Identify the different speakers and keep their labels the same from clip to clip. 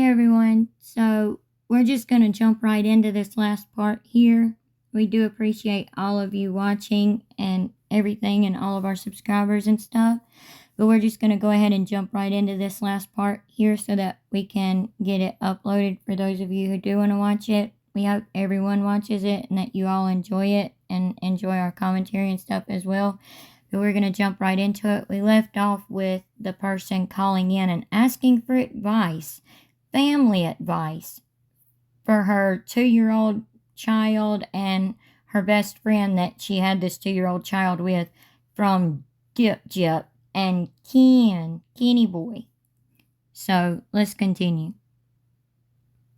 Speaker 1: everyone. So we're just going to jump right into this last part here. We do appreciate all of you watching and everything and all of our subscribers and stuff. But we're just going to go ahead and jump right into this last part here so that we can get it uploaded for those of you who do want to watch it. We hope everyone watches it and that you all enjoy it and enjoy our commentary and stuff as well. But we're going to jump right into it. We left off with the person calling in and asking for advice, family advice, for her 2-year-old child and her best friend that she had this 2-year-old child with from Gyp and Kenny boy. So let's continue.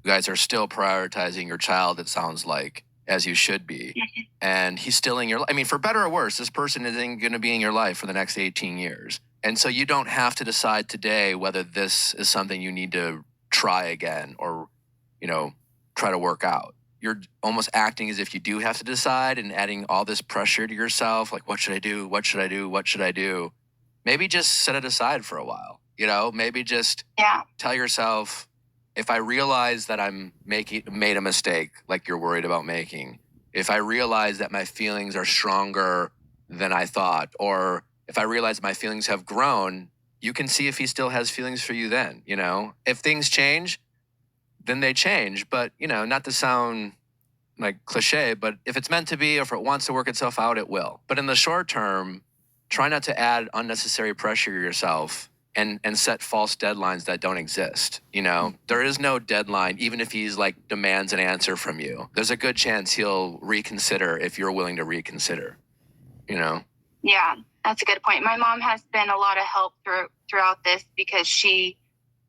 Speaker 2: You guys are still prioritizing your child, it sounds like, as you should be. And he's still in your life. I mean, for better or worse, this person isn't going to be in your life for the next 18 years. And so you don't have to decide today whether this is something you need to try again or, try to work out. You're almost acting as if you do have to decide and adding all this pressure to yourself. Like, what should I do? What should I do? What should I do? Maybe just set it aside for a while. Maybe just tell yourself, if I realize that I'm made a mistake, like you're worried about making, if I realize that my feelings are stronger than I thought, or if I realize my feelings have grown, you can see if he still has feelings for you then, If things change, then they change. But, not to sound like cliche, but if it's meant to be, or if it wants to work itself out, it will. But in the short term, try not to add unnecessary pressure to yourself and set false deadlines that don't exist. There is no deadline, even if he's demands an answer from you. There's a good chance he'll reconsider if you're willing to reconsider,
Speaker 3: Yeah, that's a good point. My mom has been a lot of help throughout this because she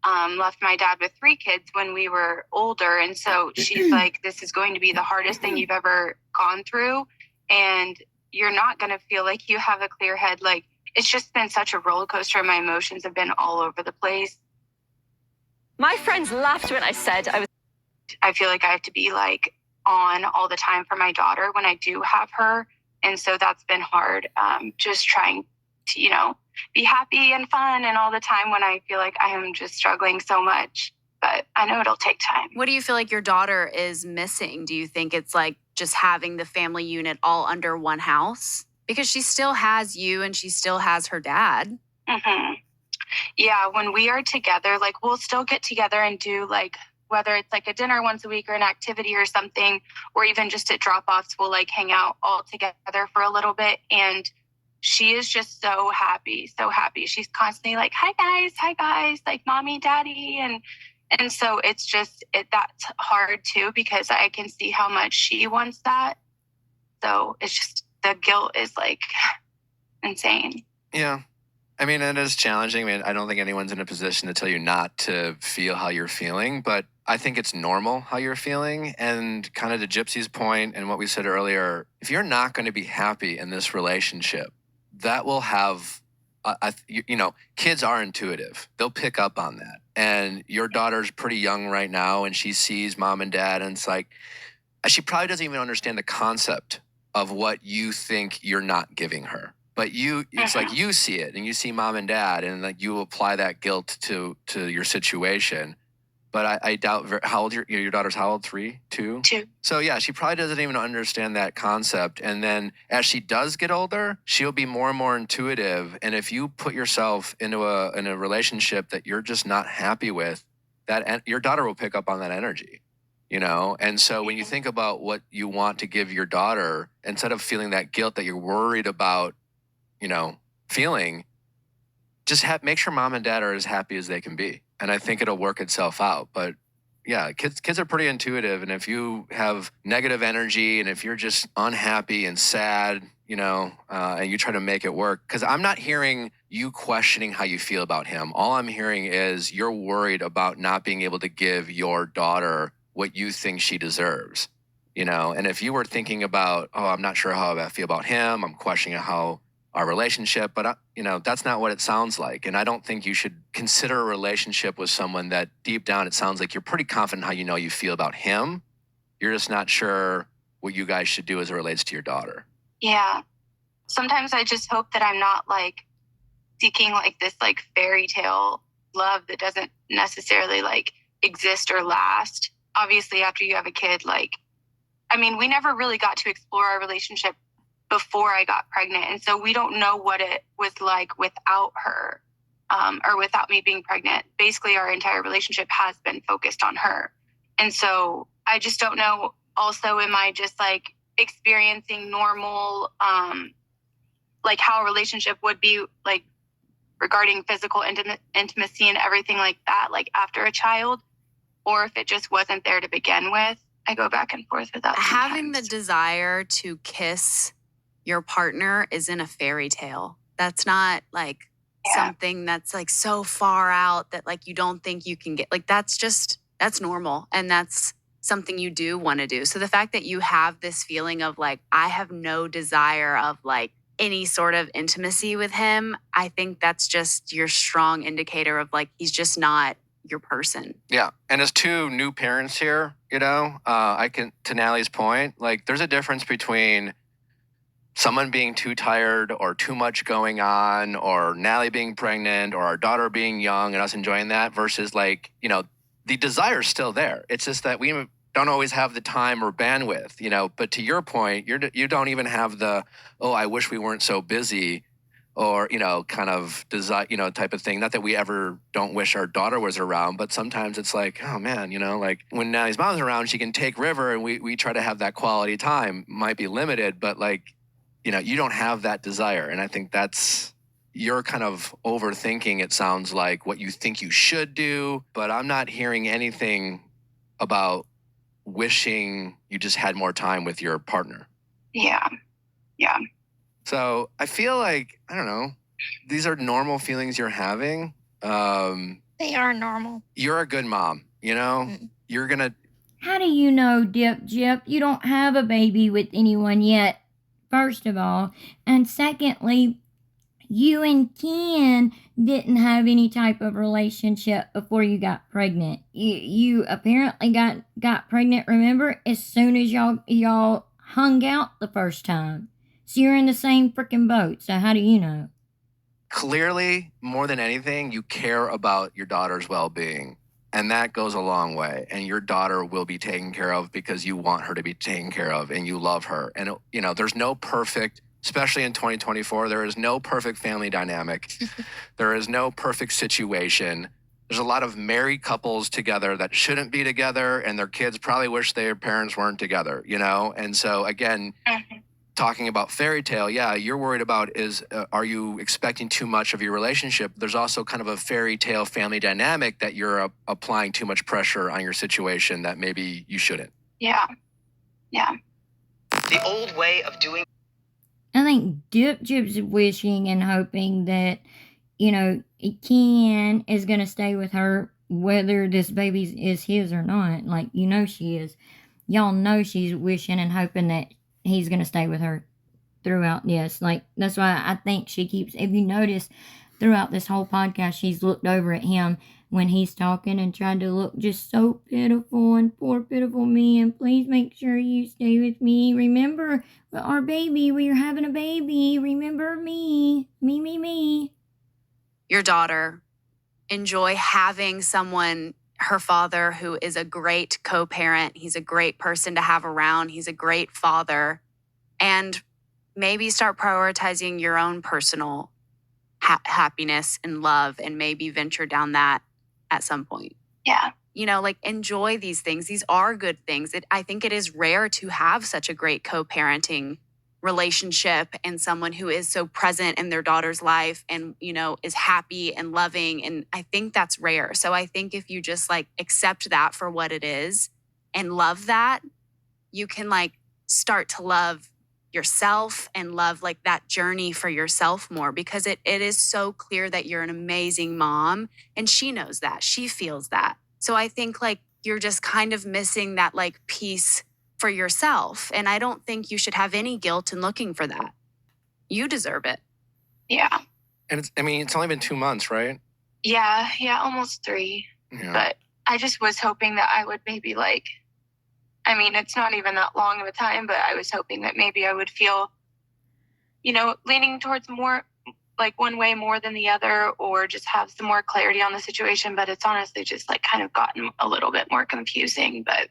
Speaker 3: left my dad with 3 kids when we were older. And so she's like, this is going to be the hardest thing you've ever gone through. And you're not going to feel like you have a clear head. It's just been such a roller coaster. My emotions have been all over the place.
Speaker 4: My friends laughed when I said
Speaker 3: I feel like I have to be on all the time for my daughter when I do have her. And so that's been hard. Just trying to, be happy and fun and all the time when I feel like I am just struggling so much. But I know it'll take time.
Speaker 5: What do you feel like your daughter is missing? Do you think it's just having the family unit all under one house? Because she still has you and she still has her dad.
Speaker 3: Mm-hmm. Yeah, when we are together, we'll still get together and do whether it's a dinner once a week or an activity or something, or even just at drop-offs, we'll hang out all together for a little bit. And she is just so happy, so happy. She's constantly hi guys, mommy, daddy. And so it's just, that's hard too, because I can see how much she wants that. So it's just, the guilt is insane.
Speaker 2: Yeah. I mean, it is challenging. I don't think anyone's in a position to tell you not to feel how you're feeling, but I think it's normal how you're feeling. And kind of to Gypsy's point and what we said earlier, if you're not going to be happy in this relationship, that will have, kids are intuitive. They'll pick up on that. And your daughter's pretty young right now, and she sees mom and dad, and it's she probably doesn't even understand the concept of what you think you're not giving her. But it's you see it, and you see mom and dad, and you apply that guilt to your situation. But I doubt, how old your daughter's how old? 3, 2?
Speaker 3: 2.
Speaker 2: So yeah, she probably doesn't even understand that concept. And then as she does get older, she'll be more and more intuitive. And if you put yourself in a relationship that you're just not happy with, your daughter will pick up on that energy. And so when you think about what you want to give your daughter, instead of feeling that guilt that you're worried about, feeling, just make sure mom and dad are as happy as they can be. And I think it'll work itself out. But yeah, kids are pretty intuitive. And if you have negative energy and if you're just unhappy and sad, and you try to make it work, because I'm not hearing you questioning how you feel about him. All I'm hearing is you're worried about not being able to give your daughter what you think she deserves, And if you were thinking about, I'm not sure how I feel about him, I'm questioning how our relationship, but that's not what it sounds like. And I don't think you should consider a relationship with someone that deep down, it sounds like you're pretty confident how you feel about him. You're just not sure what you guys should do as it relates to your daughter.
Speaker 3: Yeah. Sometimes I just hope that I'm not seeking this fairy tale love that doesn't necessarily exist or last. Obviously, after you have a kid, like, I mean, we never really got to explore our relationship before I got pregnant. And so we don't know what it was like without her, or without me being pregnant. Basically, our entire relationship has been focused on her. And so I just don't know. Also, am I just like experiencing normal, like how a relationship would be like regarding physical intimacy and everything like that, like after a child, or if it just wasn't there to begin with? I go back and forth with that.
Speaker 5: Having the
Speaker 3: sometimes.
Speaker 5: desire to kiss your partner isn't a fairy tale. That's not like something that's like so far out that like you don't think you can get. Like that's normal, and that's something you do want to do. So the fact that you have this feeling of like, I have no desire of like any sort of intimacy with him, I think that's just your strong indicator of like, he's just not your person.
Speaker 2: Yeah. And as two new parents here, you know, I can, to Natalie's point, like there's a difference between someone being too tired or too much going on, or Natalie being pregnant, or our daughter being young and us enjoying that, versus like, you know, the desire's still there. It's just that we don't always have the time or bandwidth, you know. But to your point, you don't even have the, oh, I wish we weren't so busy, or, you know, kind of desire, you know, type of thing. Not that we ever don't wish our daughter was around, but sometimes it's like, oh man, you know, like when Natalie's mom's around, she can take River and we try to have that quality time. Might be limited, but like, you know, you don't have that desire. And I think that's, you're kind of overthinking, it sounds like, what you think you should do, but I'm not hearing anything about wishing you just had more time with your partner.
Speaker 3: Yeah. Yeah.
Speaker 2: So I feel like, I don't know, these are normal feelings you're having.
Speaker 6: They are normal.
Speaker 2: You're a good mom, you know? You're going to...
Speaker 1: How do you know, Dip Jip? You don't have a baby with anyone yet, first of all. And secondly, you and Ken didn't have any type of relationship before you got pregnant. You apparently got pregnant, remember, as soon as y'all hung out the first time. So you're in the same freaking boat. So how do you know?
Speaker 2: Clearly, more than anything, you care about your daughter's well-being. And that goes a long way. And your daughter will be taken care of because you want her to be taken care of and you love her. And, you know, there's no perfect, especially in 2024, there is no perfect family dynamic. There is no perfect situation. There's a lot of married couples together that shouldn't be together, and their kids probably wish their parents weren't together, you know? And so, again, talking about fairy tale, yeah, you're worried about is, are you expecting too much of your relationship? There's also kind of a fairy tale family dynamic that you're applying too much pressure on your situation that maybe you shouldn't.
Speaker 3: Yeah. Yeah.
Speaker 7: The old way of doing.
Speaker 1: I think Dip Jip's wishing and hoping that, you know, Ken is going to stay with her whether this baby is his or not. Like, you know she is. Y'all know she's wishing and hoping that he's going to stay with her throughout this. Like, that's why I think she keeps, if you notice, throughout this whole podcast, she's looked over at him when he's talking and tried to look just so pitiful, and poor pitiful me, and please make sure you stay with me. Remember our baby, we are having a baby. Remember me. Me.
Speaker 5: Your daughter, enjoy having someone, her father, who is a great co-parent. He's a great person to have around. He's a great father. And maybe start prioritizing your own personal happiness and love, and maybe venture down that at some point.
Speaker 3: Yeah.
Speaker 5: You know, like, enjoy these things. These are good things. I think it is rare to have such a great co-parenting relationship and someone who is so present in their daughter's life and, you know, is happy and loving. And I think that's rare. So I think if you just like accept that for what it is and love that, you can like start to love yourself and love like that journey for yourself more, because it is so clear that you're an amazing mom, and she knows that, she feels that. So I think like you're just kind of missing that like piece for yourself. And I don't think you should have any guilt in looking for that. You deserve it.
Speaker 3: Yeah.
Speaker 2: And it's only been 2 months, right?
Speaker 3: Yeah. Almost 3.
Speaker 2: Yeah.
Speaker 3: But I just was hoping that I would maybe like, I mean, it's not even that long of a time, but I was hoping that maybe I would feel, you know, leaning towards more like one way more than the other, or just have some more clarity on the situation. But it's honestly just like kind of gotten a little bit more confusing. But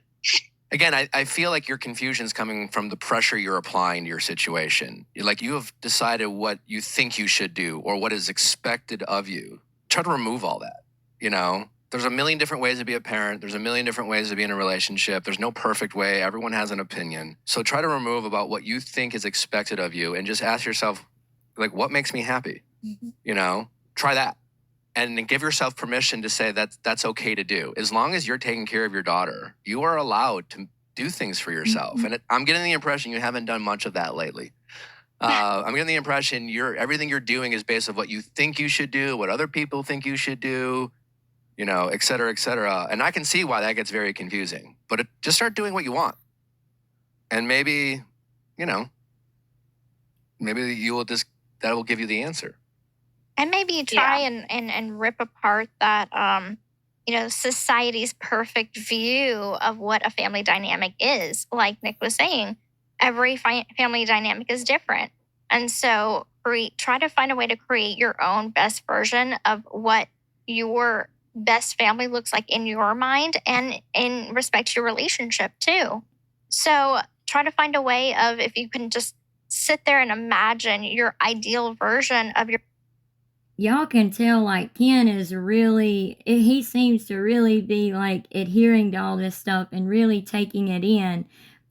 Speaker 2: again, I feel like your confusion is coming from the pressure you're applying to your situation. Like, you have decided what you think you should do or what is expected of you. Try to remove all that. There's a million different ways to be a parent. There's a million different ways to be in a relationship. There's no perfect way. Everyone has an opinion. So try to remove about what you think is expected of you and just ask yourself, like, what makes me happy? Try that. And then give yourself permission to say that's okay to do. As long as you're taking care of your daughter, you are allowed to do things for yourself. And I'm getting the impression you haven't done much of that lately. I'm getting the impression everything you're doing is based on what you think you should do, what other people think you should do, et cetera, et cetera. And I can see why that gets very confusing. But just start doing what you want. And maybe, maybe that will give you the answer.
Speaker 6: And maybe try and rip apart that, society's perfect view of what a family dynamic is. Like Nick was saying, every family dynamic is different. And so try to find a way to create your own best version of what your best family looks like in your mind and in respect to your relationship too. So try to find a way of, if you can just sit there and imagine your ideal version of your.
Speaker 1: Y'all can tell, like, Ken is he seems to really be, like, adhering to all this stuff and really taking it in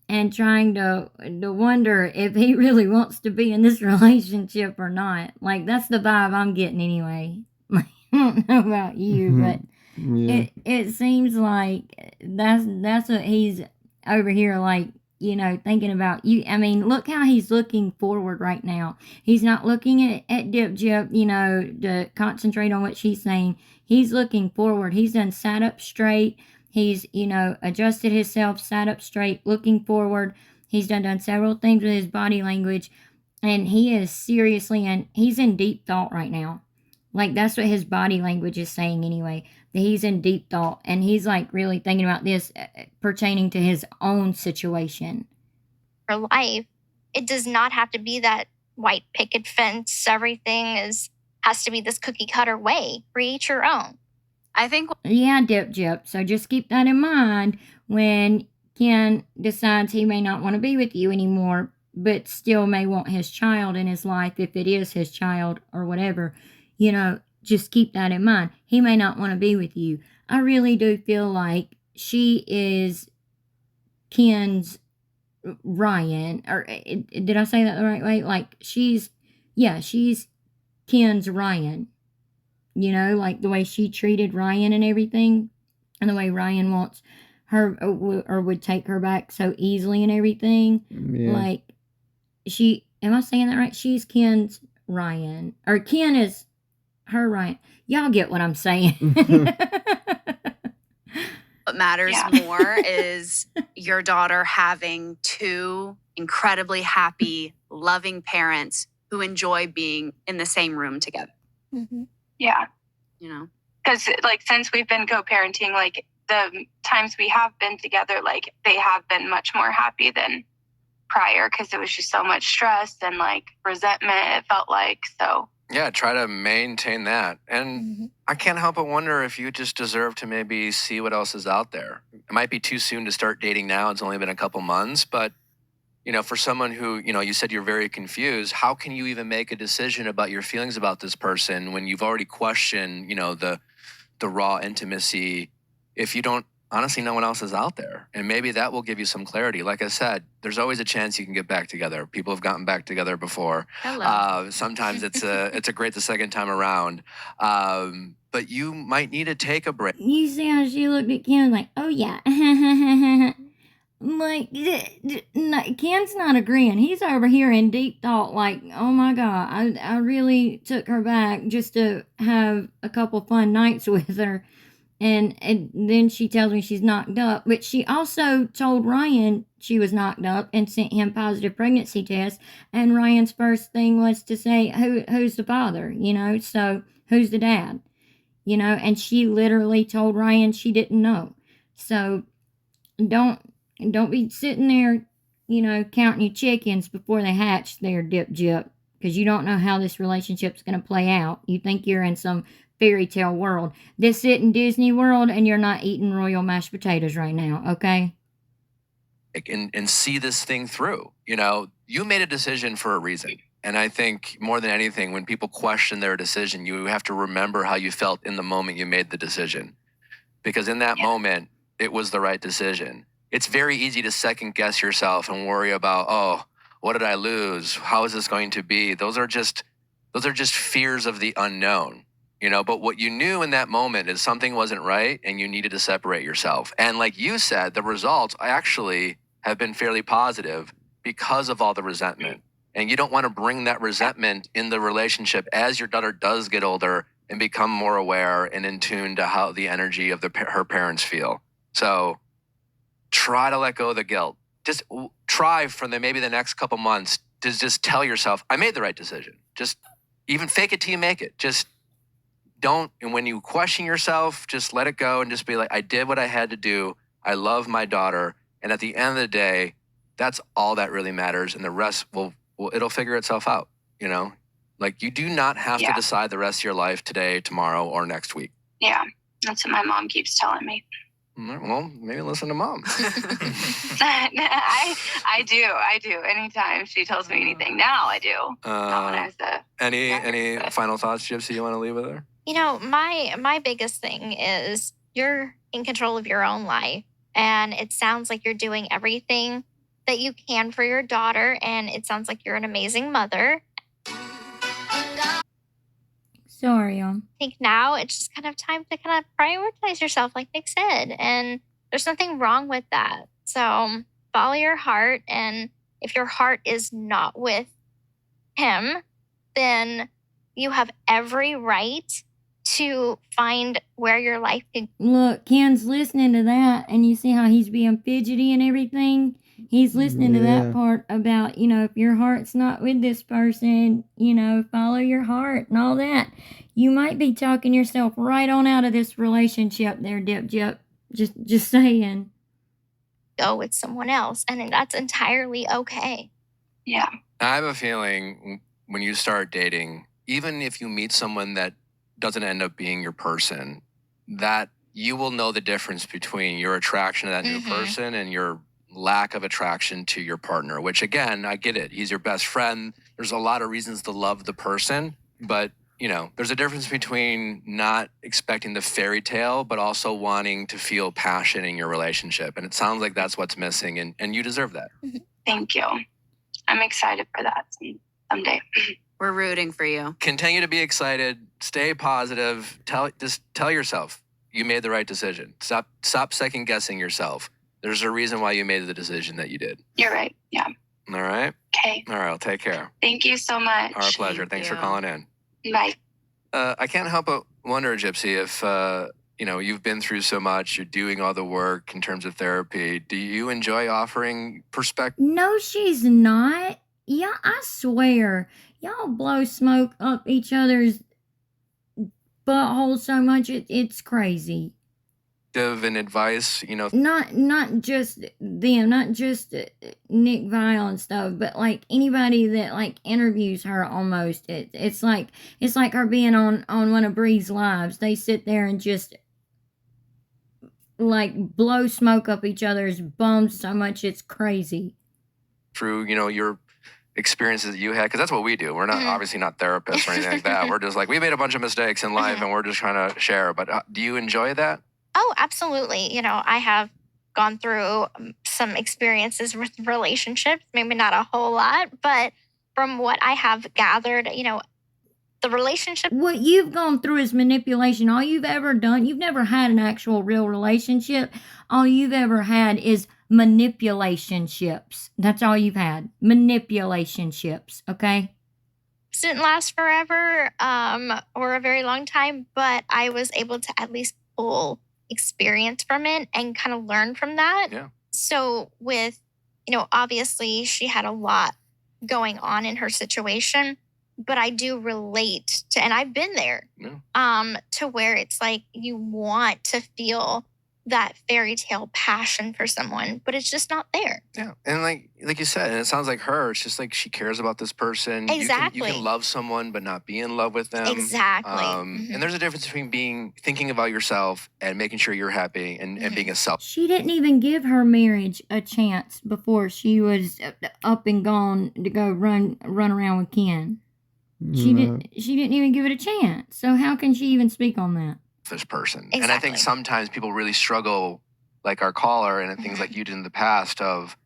Speaker 1: and trying to wonder if he really wants to be in this relationship or not. Like, that's the vibe I'm getting anyway. Like, I don't know about you, but it seems like that's what he's over here, like, thinking about you. I mean, look how he's looking forward right now. He's not looking at Dip, to concentrate on what she's saying. He's looking forward. He's done sat up straight. He's, adjusted himself, sat up straight, looking forward. He's done several things with his body language. And he is seriously, and he's in deep thought right now. Like, that's what his body language is saying anyway, that he's in deep thought. And he's, like, really thinking about this pertaining to his own situation.
Speaker 6: For life, it does not have to be that white picket fence. Everything has to be this cookie cutter way. Create your own.
Speaker 5: I think.
Speaker 1: Yeah, Dip. So just keep that in mind when Ken decides he may not want to be with you anymore, but still may want his child in his life, if it is his child or whatever. Just keep that in mind. He may not want to be with you. I really do feel like she is Ken's Ryan. Or did I say that the right way? Like, she's Ken's Ryan. Like the way she treated Ryan and everything. And the way Ryan wants her or would take her back so easily and everything. Yeah. Like, am I saying that right? She's Ken's Ryan. Or Ken is her Ryan. Y'all get what I'm saying.
Speaker 5: What matters more is your daughter having two incredibly happy, loving parents who enjoy being in the same room together.
Speaker 6: Mm-hmm.
Speaker 3: Yeah.
Speaker 5: Because
Speaker 3: like, since we've been co-parenting, like, the times we have been together, like, they have been much more happy than prior, because it was just so much stress and, like, resentment, it felt like. So
Speaker 2: yeah, try to maintain that. And I can't help but wonder if you just deserve to maybe see what else is out there. It might be too soon to start dating now. It's only been a couple months, but for someone who, you said you're very confused, how can you even make a decision about your feelings about this person when you've already questioned, the raw intimacy, if you don't honestly know what else is out there? And maybe that will give you some clarity. Like I said, there's always a chance you can get back together. People have gotten back together before.
Speaker 5: Hello.
Speaker 2: Sometimes it's a great the second time around. But you might need to take a break.
Speaker 1: You see how she looked at Ken like, oh yeah. Like, Ken's not agreeing. He's over here in deep thought, like, oh my God, I really took her back just to have a couple fun nights with her. And then she tells me she's knocked up. But she also told Ryan she was knocked up and sent him positive pregnancy tests. And Ryan's first thing was to say, who's the father? So who's the dad? And she literally told Ryan she didn't know. So don't be sitting there, counting your chickens before they hatch there, Dip. because you don't know how this relationship's going to play out. You think you're in some fairy tale world. This isn't Disney World, and you're not eating royal mashed potatoes right now, okay?
Speaker 2: And see this thing through. You know, you made a decision for a reason. And I think more than anything, when people question their decision, you have to remember how you felt in the moment you made the decision. Because in that moment, it was the right decision. It's very easy to second guess yourself and worry about, oh, what did I lose? How is this going to be? Those are just fears of the unknown. You know, but what you knew in that moment is something wasn't right and you needed to separate yourself. And like you said, the results actually have been fairly positive because of all the resentment. And you don't want to bring that resentment in the relationship as your daughter does get older and become more aware and in tune to how the energy of her parents feel. So try to let go of the guilt. Just try for maybe the next couple months to just tell yourself, I made the right decision. Just even fake it till you make it. Just don't, and when you question yourself, just let it go and just be like, I did what I had to do. I love my daughter. And at the end of the day, that's all that really matters. And the rest it'll figure itself out, you know? Like, you do not have to decide the rest of your life today, tomorrow, or next week.
Speaker 3: Yeah, that's what my mom keeps telling me.
Speaker 2: Well, maybe listen to mom.
Speaker 3: I do. Anytime she tells me anything, now I do. Not when I was
Speaker 2: any final thoughts, Gypsy, you want to leave with her?
Speaker 6: You know, my biggest thing is you're in control of your own life. And it sounds like you're doing everything that you can for your daughter. And it sounds like you're an amazing mother.
Speaker 1: Sorry,
Speaker 6: I think now it's just kind of time to kind of prioritize yourself, like Nick said. And there's nothing wrong with that. So follow your heart. And if your heart is not with him, then you have every right to find where your life could.
Speaker 1: Look, Ken's listening to that, and you see how he's being fidgety and everything. He's listening to that part about, you know, if your heart's not with this person, you know, follow your heart and all that. You might be talking yourself right on out of this relationship there, Dip. Just saying.
Speaker 6: Go with someone else, and that's entirely okay.
Speaker 3: Yeah.
Speaker 2: I have a feeling when you start dating, even if you meet someone that doesn't end up being your person, that you will know the difference between your attraction to that new person and your lack of attraction to your partner, which again, I get it. He's your best friend. There's a lot of reasons to love the person, but you know, there's a difference between not expecting the fairy tale, but also wanting to feel passion in your relationship. And it sounds like that's what's missing, and you deserve that.
Speaker 3: Thank you. I'm excited for that someday.
Speaker 5: We're rooting for you.
Speaker 2: Continue to be excited. Stay positive. Just tell yourself you made the right decision. Stop second guessing yourself. There's a reason why you made the decision that you did.
Speaker 3: You're right. Yeah.
Speaker 2: All right.
Speaker 3: Okay.
Speaker 2: All right. Well, take care.
Speaker 3: Thank you so much.
Speaker 2: Our pleasure. Thanks for calling in.
Speaker 3: Bye.
Speaker 2: I can't help but wonder, Gypsy, if you know, you've been through so much, you're doing all the work in terms of therapy. Do you enjoy offering perspective?
Speaker 1: No, she's not. Yeah, I swear. Y'all blow smoke up each other's buttholes so much, it's crazy.
Speaker 2: And advice, you know,
Speaker 1: not just them, not just Nick Viall and stuff, but like anybody that like interviews her. Almost it's like her being on one of Bree's lives. They sit there and just like blow smoke up each other's bums so much it's crazy.
Speaker 2: Through, you know, your experiences that you had, because that's what we do. We're not obviously not therapists or anything like that. We're just like, we made a bunch of mistakes in life and we're just trying to share. But do you enjoy that?
Speaker 6: Oh, absolutely. You know, I have gone through some experiences with relationships, maybe not a whole lot, but from what I have gathered, you know, the relationship.
Speaker 1: What you've gone through is manipulation. All you've ever done, you've never had an actual real relationship. All you've ever had is manipulationships. That's all you've had. Manipulationships, okay?
Speaker 6: It didn't last forever or a very long time, but I was able to at least pull experience from it and kind of learn from that.
Speaker 2: Yeah.
Speaker 6: So with, you know, obviously she had a lot going on in her situation, but I do relate to, and I've been there, to where it's like you want to feel that fairy tale passion for someone, but it's just not there.
Speaker 2: Yeah. And like you said, and it sounds like her, it's just like she cares about this person. You
Speaker 6: Exactly.
Speaker 2: can love someone but not be in love with them.
Speaker 6: Exactly.
Speaker 2: And there's a difference between thinking about yourself and making sure you're happy and being a self.
Speaker 1: She didn't even give her marriage a chance before she was up and gone to go run around with Ken. She didn't even give it a chance. So how can she even speak on that?
Speaker 2: This person.
Speaker 6: Exactly.
Speaker 2: And I think sometimes people really struggle, like our caller and things like you did in the past, of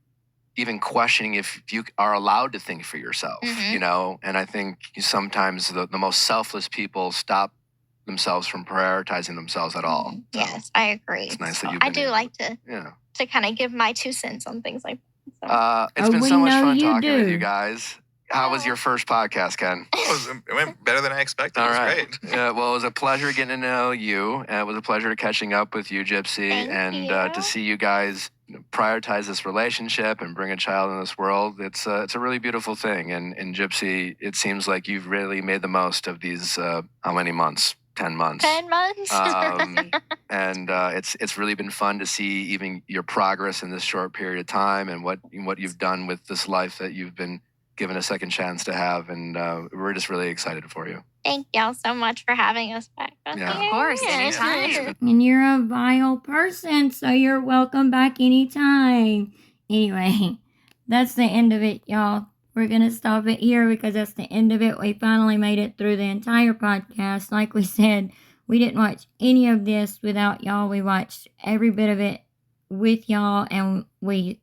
Speaker 2: even questioning if you are allowed to think for yourself, you know? And I think sometimes the most selfless people stop themselves from prioritizing themselves at all. So
Speaker 6: yes, I agree.
Speaker 2: it's nice that
Speaker 6: So
Speaker 2: you've been
Speaker 6: I do like to kind of give my 2 cents on things like that. So.
Speaker 2: It's been so
Speaker 1: we
Speaker 2: much
Speaker 1: know
Speaker 2: fun
Speaker 1: you
Speaker 2: talking with
Speaker 1: do.
Speaker 2: you guys. How was your first podcast, Ken?
Speaker 8: It went better than I expected.
Speaker 2: All
Speaker 8: It was
Speaker 2: right.
Speaker 8: great.
Speaker 2: Yeah, well, it was a pleasure getting to know you. And it was a pleasure catching up with you, Gypsy.
Speaker 6: Thank you.
Speaker 2: To see you guys prioritize this relationship and bring a child in this world. It's a really beautiful thing. And Gypsy, it seems like you've really made the most of these, how many months? 10 months.
Speaker 6: 10 months.
Speaker 2: And it's really been fun to see even your progress in this short period of time and what you've done with this life that you've been given a second chance to have, and we're just really excited for you.
Speaker 6: Thank y'all so much for having us back.
Speaker 2: Yeah.
Speaker 5: Of course, anytime.
Speaker 1: And you're a Viall person, so you're welcome back anytime. Anyway, that's the end of it, y'all. We're going to stop it here because that's the end of it. We finally made it through the entire podcast. Like we said, we didn't watch any of this without y'all. We watched every bit of it with y'all, and we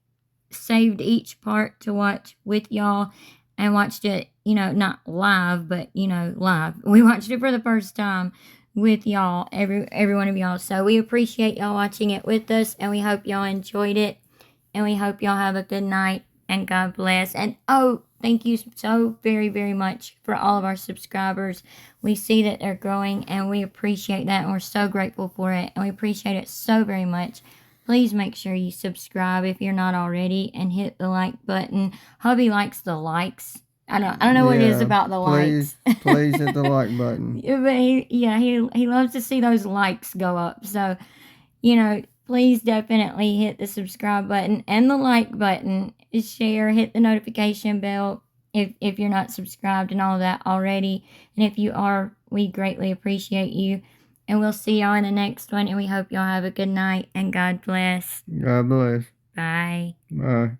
Speaker 1: saved each part to watch with y'all and watched it, not live, but, live. We watched it for the first time with y'all, every one of y'all. So we appreciate y'all watching it with us, and we hope y'all enjoyed it, and we hope y'all have a good night, and God bless. And thank you so very, very much for all of our subscribers. We see that they're growing, and we appreciate that, and we're so grateful for it, and we appreciate it so very much. Please make sure you subscribe if you're not already, and hit the like button. Hubby likes the likes. I don't know what it is about the likes.
Speaker 9: Please hit the like button.
Speaker 1: But he loves to see those likes go up. So, please definitely hit the subscribe button and the like button. Share, hit the notification bell if you're not subscribed and all of that already. And if you are, we greatly appreciate you. And we'll see y'all in the next one. And we hope y'all have a good night. And God bless.
Speaker 9: God bless.
Speaker 1: Bye.
Speaker 9: Bye.